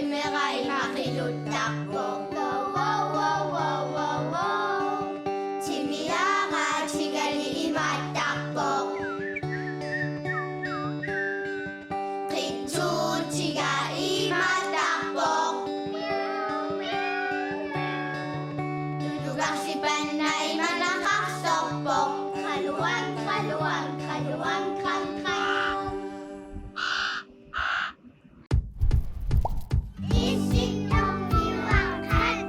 Meray makilutakbo. Wow, wow, wow, wow, wow, wow. Chimiyaga, chigali imatakbo. Kitsu, chiga imatakbo. Dudugak si Panay manakaksokbo. Kaluwag, kaluwag, kaluwag, kang, kang. Isip ng iwakan.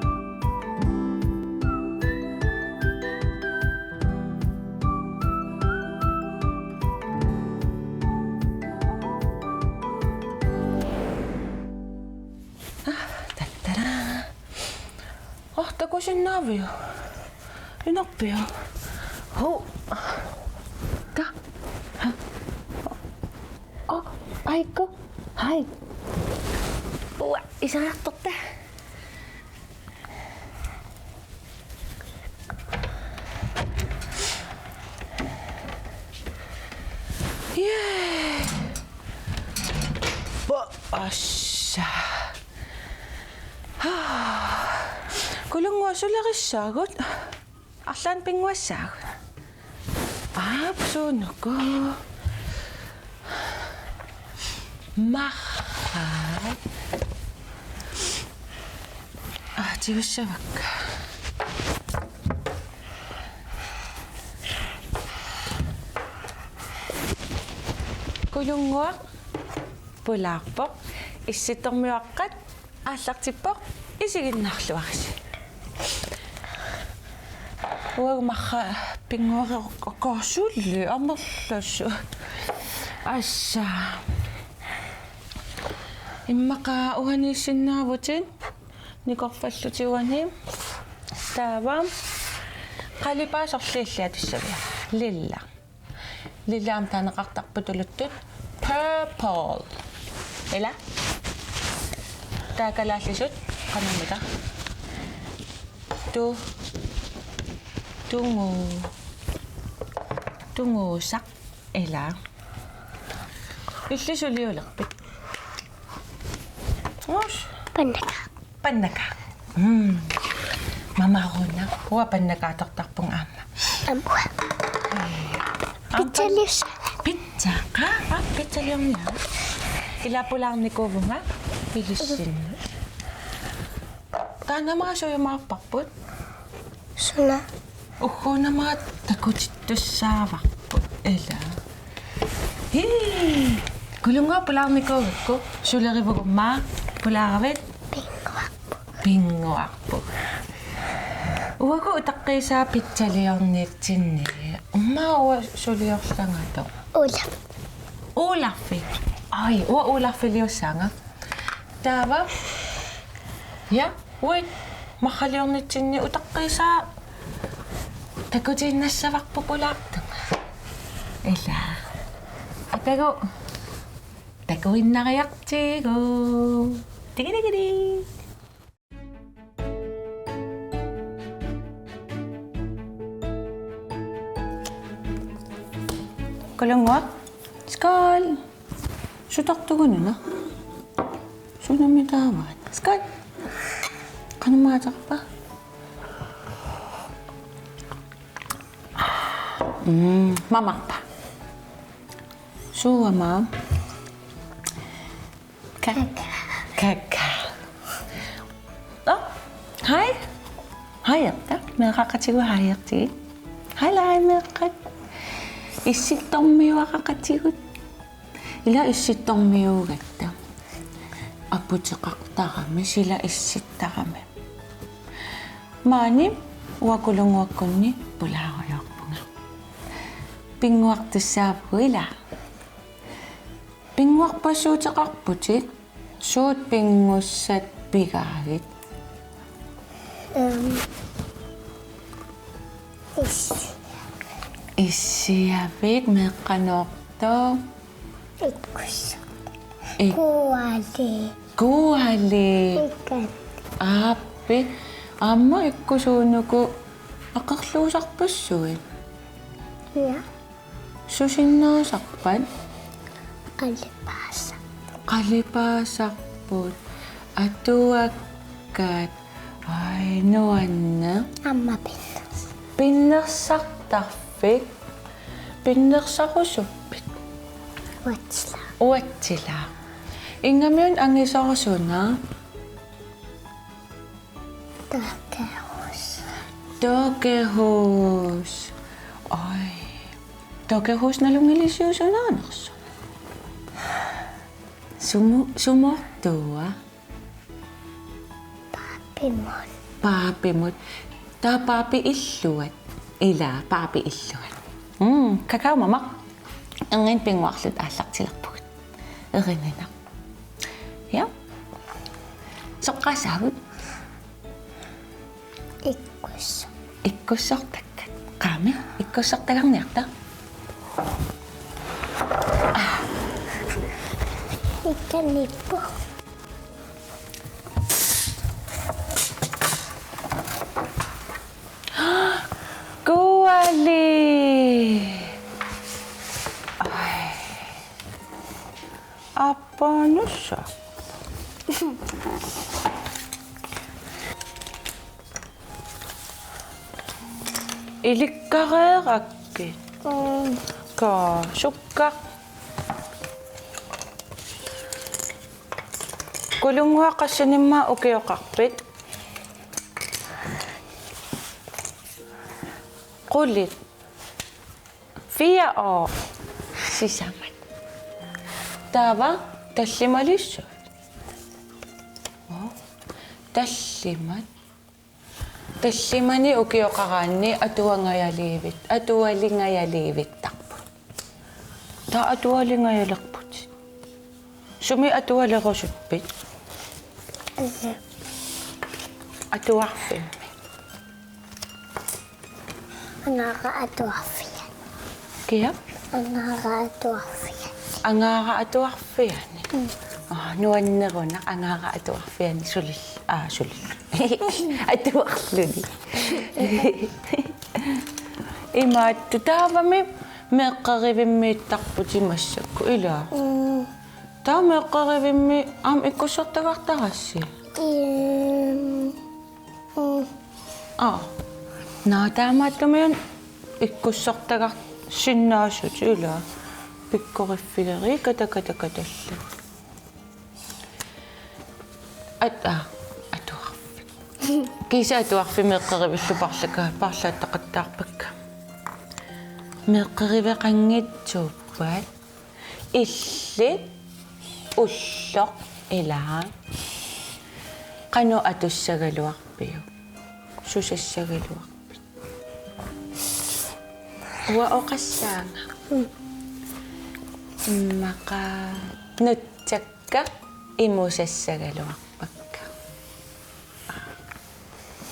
Tattara. Takaisin naavia. Inappia. Ho. Ka. Ha. Aiko. Hai. Isang totta. Yeah. Asya. Kulong waso laki sagot. Aslan pingwasak. Puso ko. Mahal. Tiwasa wag. Kulong wak. Pulakpok. Isitong miwakat. Asak tipok. Isigil nakluwas. Huwag makapingwak ako suli. Amaklas. Asa. Imakauhanisin na butin. Nikokfalutiwanim. Tavam. Kalipasok lilya tisabi. Lilla. Lilla am ta nakaktakputulutut. Purple. Ila? Takalasisut. Kanang ita? Tungusak. Ila? Islisuli ulakpit. Panaka. Mama ko na. Huwa panakataktak-pong ama. Pizza lius. Pizza ka? Pizza lang na. Ilapo lang ni Kobo nga. Pilisin. Kana mga siya yung mga pakpot? Suna. Uko na mga takot ito sa pakpot. Ela. Hey! Gulong nga pala ni Kobo. Sulari ba ko ma? Pula kawit? Pingwak po. Uwa ko utak kayo sa pizza liyang nitsin eh. Uwa suliyak sa nga to. Ulap. Ulaf eh. Ay, uwa ulaf eh liyo sa nga. Taba? Ya, wait. Makaliyang nitsin eh. Utak kayo sa... Tagutin na sa wakpupulak. Ela. Pero... Taguin na kayak, Chigo. Tigi-tigi-tigi. Kalangwa? Skal! Sutak to gano'n, na? Suna may tawad. Skal! Kanong mata ka pa? Mamak pa. Suwa, ma'am. Kaka. Hai. Hayak ta? Nakakatiwa hayak ti. Halay, mekat. Isitong miwa kakatigot. Ila isitong miwa gata. Apo tsakakta kami, sila isita kami. Manim, wakulong ni, pula ko yak po nga. Pingwak to sa pula. Pingwak pa siya tsakak po, chit. Shoot pingos at bigawit. Isiyabik, may kanok to. Kuwali. Ape. Ama, ikusuno ko. Akaklusak pa siya. Yeah. Susin na sakpan? Kalipasak. Kalipasak po. Atuakkat. Ay, nuanna. Amma pinnas. Pinnersartarfik. Pinnersarusuppit. Vatsla. Uatsila. Ingamiun angisorusuna. Takahus. Tokehus. Ay. Tokehus na lungilisusunaners. Sumortua. Pimon. Papimut. Ta papi illuat. Ila papi illuat. Kakao mamak. Angin pingwaklut alak silakput. Erinina. Ja. Soqqasavut. Ikkus. Ikkussortakkat. Qaami ikkussortagarniarta. Ikkanippu. Kuali. Ay. Apa nusa? Ilikkareerakkit. Ka sukkaq. Kulunghua qassanimma ukioqarpit. Qulit. Fia o sisamat. Tava tallimalissu. Tallimat. Tallimani ukioqaraanni atuangayaliivit. Atualingayaliivittarpu. Ta atualingayalerput. Sumi atualerusuppit. Atuarfimmi. Angara-atuarfian. Kia? Angara-atuarfian. Angara-atuarfiani. Nuanneruna angara-atuarfiani sulil. Sulil. Atuarluni. Imaattu taavami meeqqarivimmiittarputi massakku ilaa. Taa meeqqarivimmi ikkussortagartarassi. Naa taamaattumiun ikkussortagar sinnaasut ilaa. Pikkoriffileri katakatakatalla. Atuarfi. Kisa atuarfi meeqqarivillu parlaattaqattaarpakka. Meeqqariveqanngitsuuppaat illit ulloq ilaa qanu atussagaluarpiu susassagaluarpit wa oqassaanga maqa nutsakka imusassagaluarpakka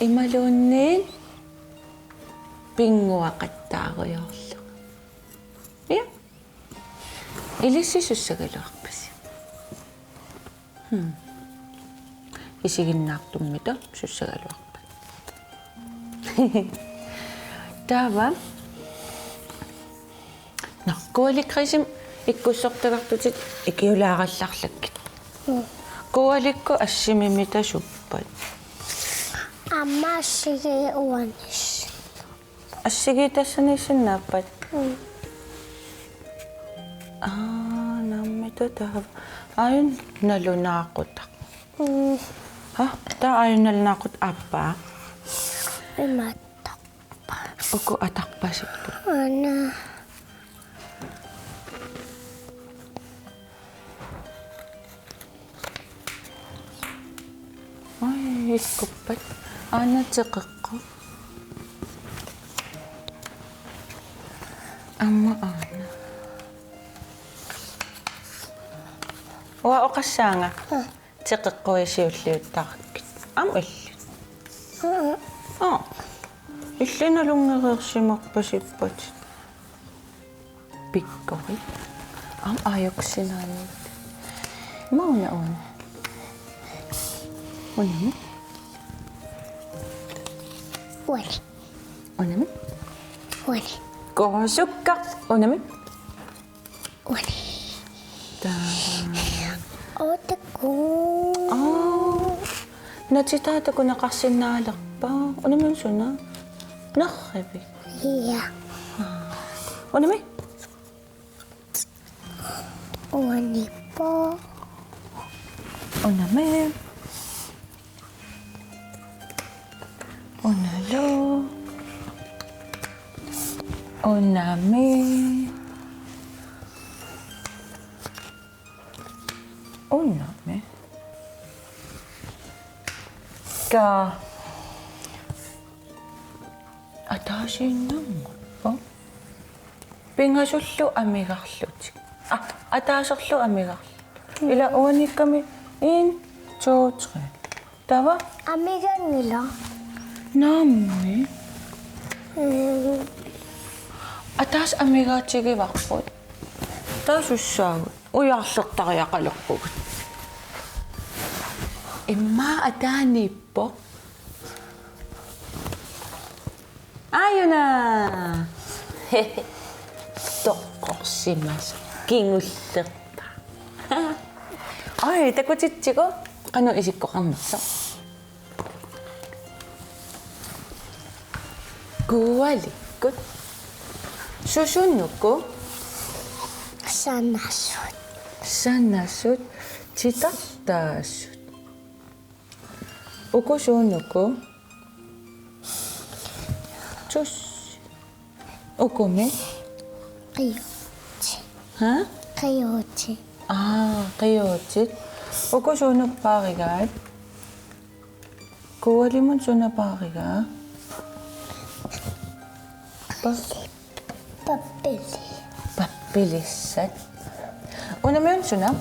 imaluunniin pinguaqattaaruyorlu ja ilissisussagaluarpasi isiginnaartummita sussagaluarpat taava narkualikrisim ikkussortagartutit ikiulaarallarlakkit kualikku assimimita suppat Amma sige uanis. Assigitassanisinnaappat nammita taava ayun nalunaaqutaq taa ayun nalunaaqut appaa Imattaqpa. uku ataqpasippu Ana. ay iskuppat aanateqeqqu amma aana wa oqassaanga teqeqquisiulliuttarakkit am illi иллиналунгереерсимарпасиппат пиккори am ajoksinaanuut mauna on onami Uani. onami Uani. kohosukka onami Uani. ta Otaku. Natitaata ko nakasinalakpa. Ano man siya na? Nakabi. Ja. Ano may? Oni po. Ano may? Onalo. Oname. Oname. Ka. Atashi nang po. Pingasullo amigarlut. Atasorlu amigarlut. Ila oni kami in chotre. Tava? Amiga nila. Nami. Атаас амигаатиги варпут. Таасуссаагут. Уяарлертариақалерпугут. Имма атааниппо. Аюна. Тоққорсимас. Кингуллерпа. Ай, такутитсиго қану исиккоқарнерса. Гуаликкут. Сусуннукку Sanasut. саннасут титартаасут. Укусууннукку тус. Укуми? Qiyuti. Ха? Qiyuti. Qiyutit. Ukusuunuppaarigaat. Kualimun sunappaarigaa. Papili. Pappilissat. Unamiun suna?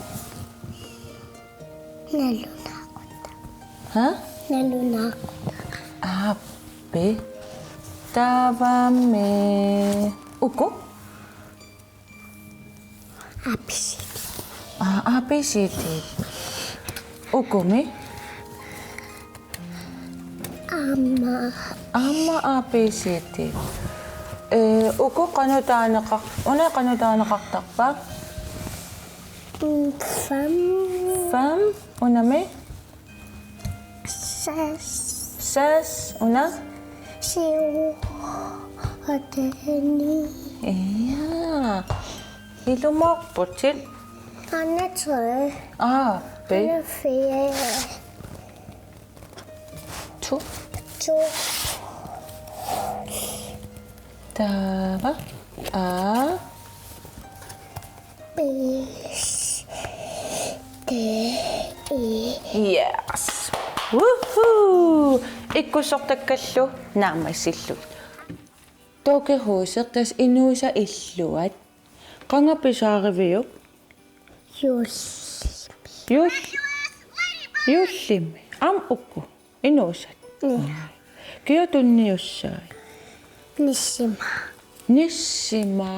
Nalunakuta. Ha? Nalunakuta. Appi. Tavame. Uko? Apisiti. Apisiti. Ukumi? Ama. Ama apisiti. Uko kanutaanakak. Una kanutaanakaktakpak? Fam. Fam? Unami? Sas. Sas? Una? Siu. Ateni. Iya. Ilumokpotil. Anatol. Be. Anafie. Tu. Tu. Tava. Bis. Te. Yes. Woohoo! Ikkussortakkallu naamaissillut. Tokehuusertas inuusa illuat. Qangapisaariviuq. Yullimmi. Ukku. Inuusat. Kiatunniussaai. Nissima.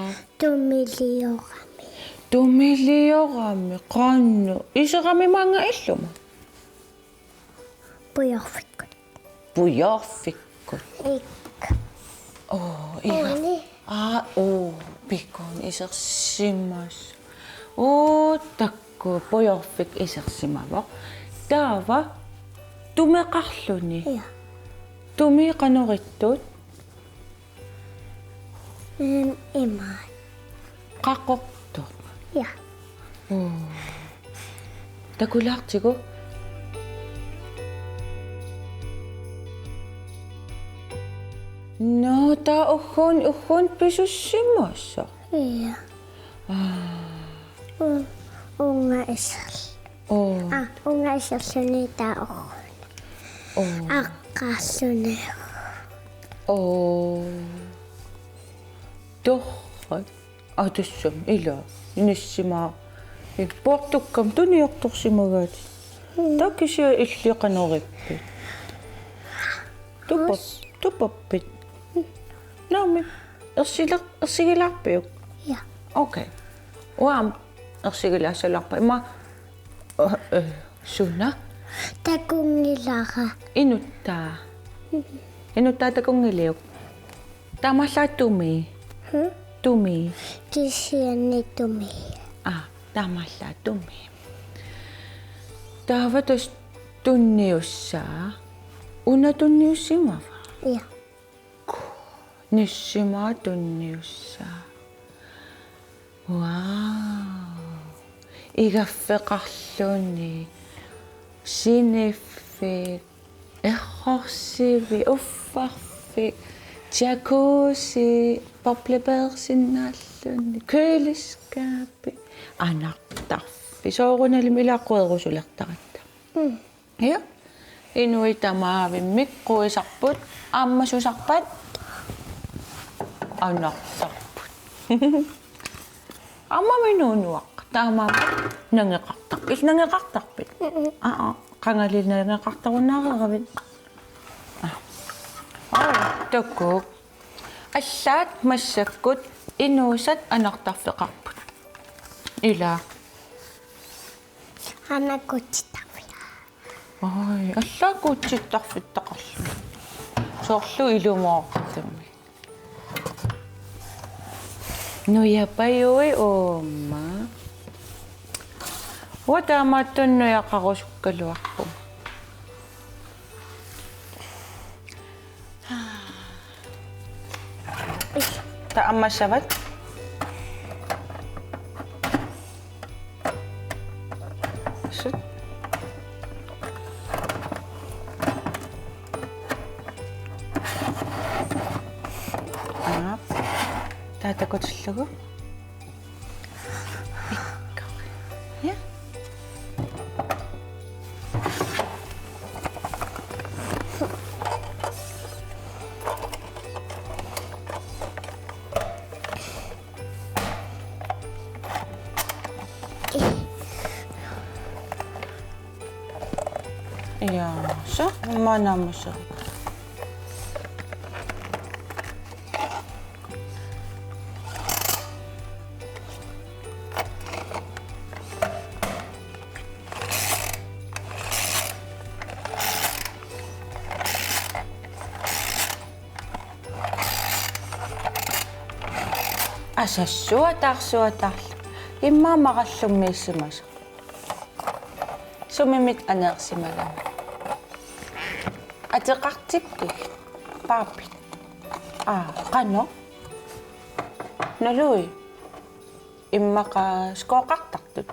Tumiliorami. Qannu. Iserami manga illuma. Pujorfikkut. Pikon isersimas. Takku pujorfik isersimavaq. Taava tumeqarluni. Tumi qanuриттут. Ima. Qaqortuq. Ja. Takulaartigu. No, ta uhun pisussimassa. Ja. Unga isal. Unga isal sunita uhun. Akkasune. Torrat. Tussam ila. Nissima. Portukkam tuniortorsimagaat. Takisia illiqanorippi. Tupappit. Naami. Ersigilarpiuk. Ja. Okay. Uam ersigilasalarpa. Ima suna Takungilara. inuttaa. Inuttaa takungiliuk. Tamallaatumi. Tumi. Kisiani tumi. Tamallaatumi. Taavatus tunniussaa. Una tunniussimava. Ja. Nissimaa tunniussaa. Wow. Igaffeqarluunni siniffik errorsivi uffarfik jacuzzi portlebadersinnaallunni køliskaapi anartarfi soorunalum ilaqquerusulertaratta. Ja. Inuitamaavimik quisarput aammasusarpat anartarput. Amma minunuaq taamaam nangeqartarpis nangeqartarpit. Qangalil nangeqartarunnaareravit. Tokkuk аллаат массаккут инуусат анартарфеқарпут ила Анакутитавиа. ай аллаакуутситтарфиттақарлу соорлу илумооқартамми нуяпаюи оомма уатаамааттуннуяқарусуккалуарпу тааммассават сут таатакутиллугу я яаса манамаса асассуатаарсуатаарлу иммаамақаллуммииссимаса сумимит анеерсимагама атеқартиппи пааппи қано налуи иммақа скооқартартут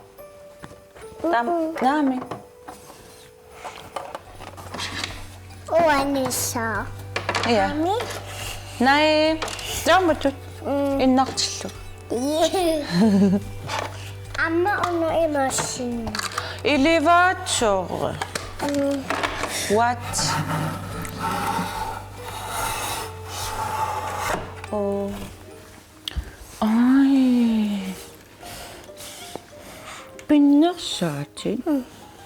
там наами Уаниса. я Ами. най заматут иннартиллу Amma ono emotion. elevator what oh ai pinnersaatin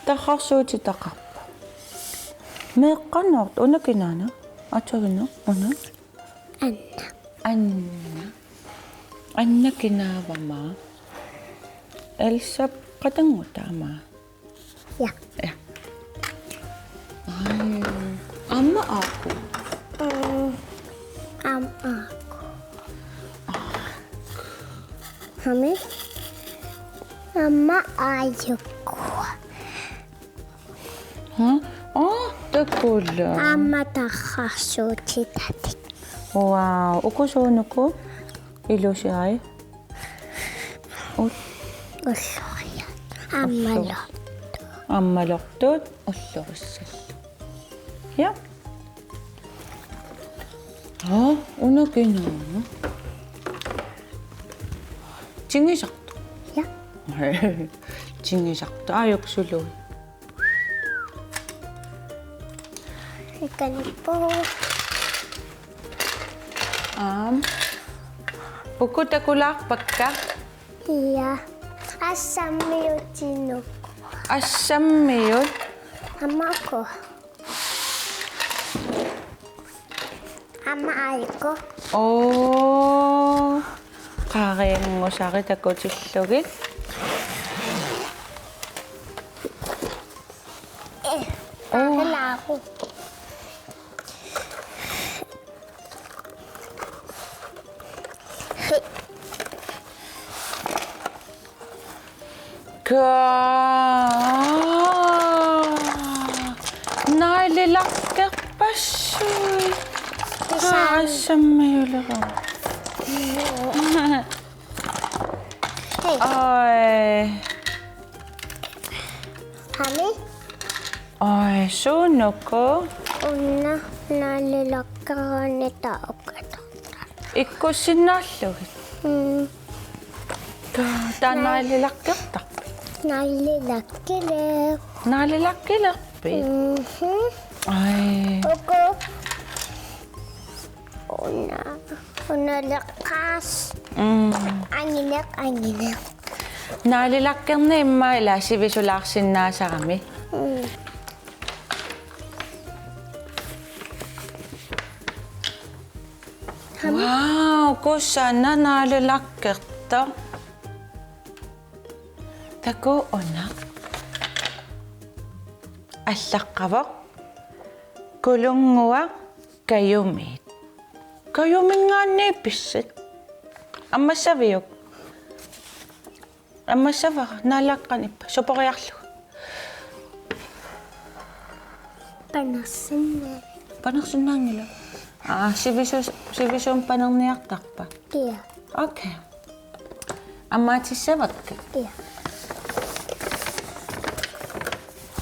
тахарсуути тақарпа меэққаннорт унакинаана атагина уна Anna. аннакинаавама элсап қатангутаама Ja. ja ai amma aku Aku. Ами. Amma ayuku. ha такула Amma tahasuutitatik. вау укусуунуку илусиай Ulloria. Ammalo. аммалортуут уллориссаллу я унакинаана тингисарту Ja. тингисарту аажуксулуу Ikanipo. пукутакулаарпакка Ja. Assammiutinuk. ассаммиут Amako. Amma ayuku. оо qaaриангусари такутиллугит Akalaku. ка Naalilakkerpassui. Kaassammayulera. Hei, Oi. Hami, Oi, suunuko. unna naalilakkaani taukata. Ikkusinnaallugut. Taa naalilakkertaq. Naallilakkile. Naalilakkilerpi. Ai. Oko. Unna lakkas. Anginek. Naalilakkerna imma ila sivisulaarsinnaasarami. Wow, kusana naalilakkerta. Taku ona. Allaqqavaq. Kulungua kayumit. Kayumingaanni pissit. Аммассавиук. Аммассавара наалааққаниппа супориарлу. Panassinne. Панерсиннаангила. Сивисуум панерниартарпа. Iya. Окей. Аммаатиссавакка. Iya.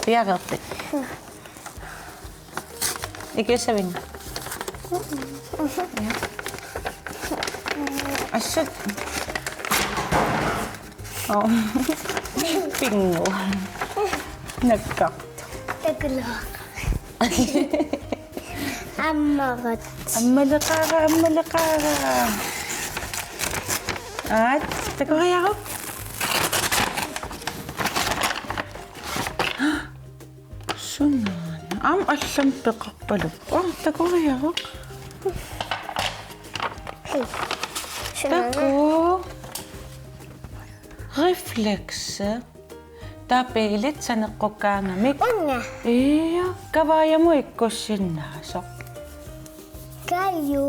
Пиагерпит. Икиссавинга. Я. Assut. Oh. Bingo. Nagkak. Tagalog. Amagat. Ammalakara. At, tago kaya ako? Sunan. Allam piqappaluk. Tago kaya ako? Hei. Tago. Reflex. Tapilit sa nakukangamik. Unga. Iya, kawaya mo ikkusinnaasaq. Kayo.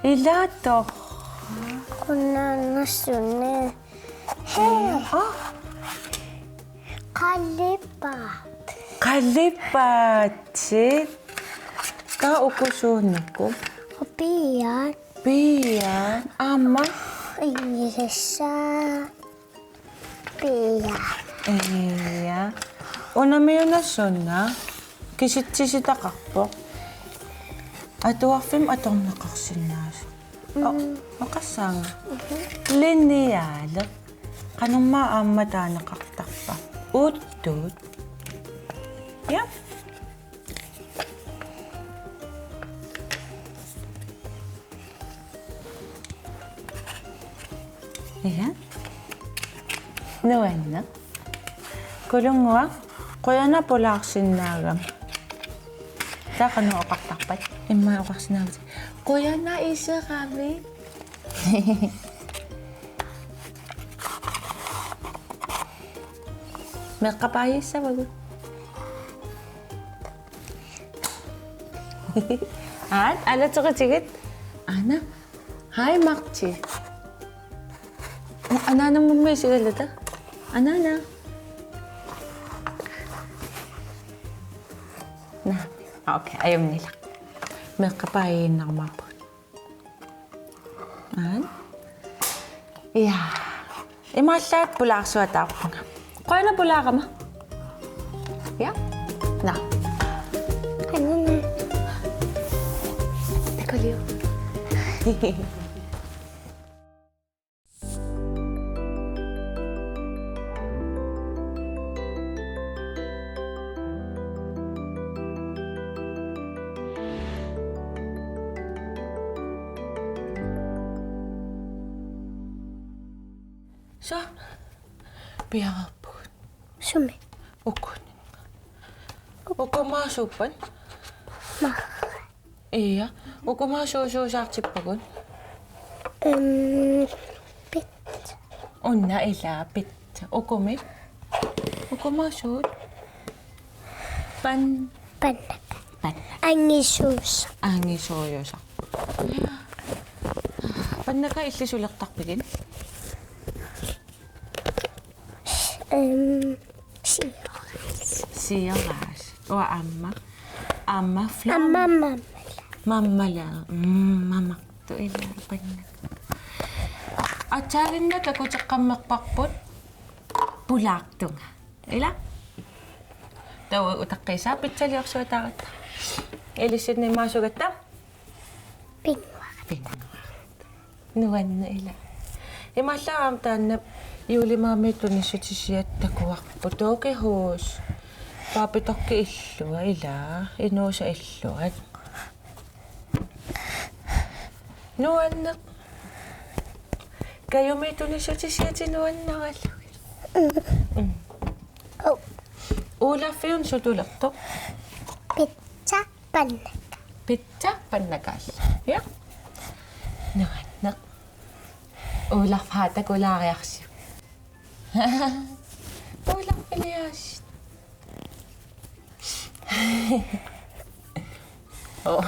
Ilato. Unna nasunne. Hei. Kalipatsit. Ka ukusunuko. Pian. Pian. Ama. Ingiresa. Pian. Iya. Una may nasuna. Kisit-sisitakakpo. Atuwafim atong nakaksinnas. Makasang. Lineal. Kanong maamata nakaktakpa. Utut. Yep. Ayan. Nawan na. Kulungwa. Kuya na pula sinagam. Saka nung okak-takpat. Ima okak sinagam. Kuya na isa kami. May kapayos sa bago. At, alat sa kachigit. Ana. Hi, Makchi. Anana mo may sigalata? Anana. Na. Okay, ayaw nila. May kapain na kumapot. An? Yeah. Imaslat pula ka suwat ako nga. Kaya na pula ka ma? Yeah? Na. Ano na? Teka, Leo. So, piyapon. Sumi. Ukon. Uko masupan? Ma. Iya. Uko masuso sa aksipagon? Pit. Una ilapit. Uko me? Uko masud? Pan. Ang Angisus. isoyo sa. Pan naka isusulak takpigin? Issiagas. Og amma. Amma flam. Mamma. Mamma la. Mamma. Tu ila panna. Atsarinna takuteqqammeqparput. Pulaaqtunga. Ila. Taw utaqqisa pitsaliorsuatarat. Elissinni maasugatta. Pinwa. Nuanna ila. Imallaam taannap juulimaamiittunissutisiat takuarpu tooki huus. Paapitorki illua ila. Inuusa illuat. Nuanna. Kayumiittunissutisiati nuannaralu. Oh, Ulaffiun sutulertoq. pizza panna. Pizza pannakaalla. Ja. Nuanna. Ulafhaata kulaariarsiu. Ulaffiliaas. Oh.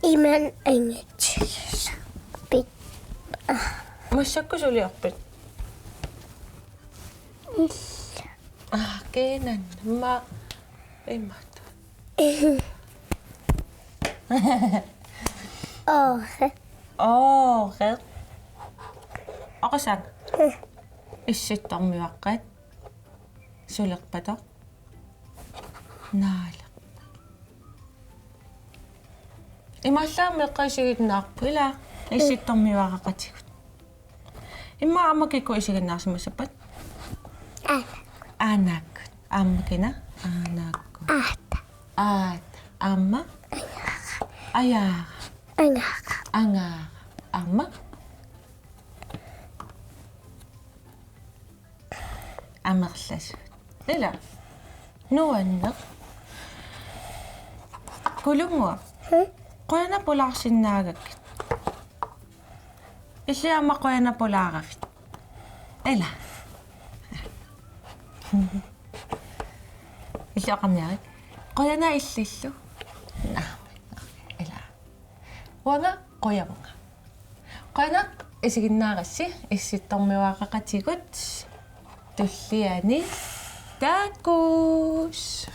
Iman ainget. Pit. Massakku suliarpit. Keenan ma imata. Oh, Oh, red. Akasan. Issittarmiaqqat. Sulerpata. Naala. Имааллаами эққисигитнаарпила исситтормиваақақатигут. Имма аммакикку исигиннаарсимассаппат. Аанаккут. Аммакина аанакку. Аат. Амма. Аяа. Ангаа. Амма. Амерлас. Ила. Нуаннеқ. Кулунгуа. Qoyana pulaarsinnaagakki. Illiamma qoyana pulaarafit. Ela. Illiaqamniari. Qoyana illillu. Ela. Wanga qoyavanga. Qoyana isiginnaagassi issittormivaaqaqatigut tulliani tacos.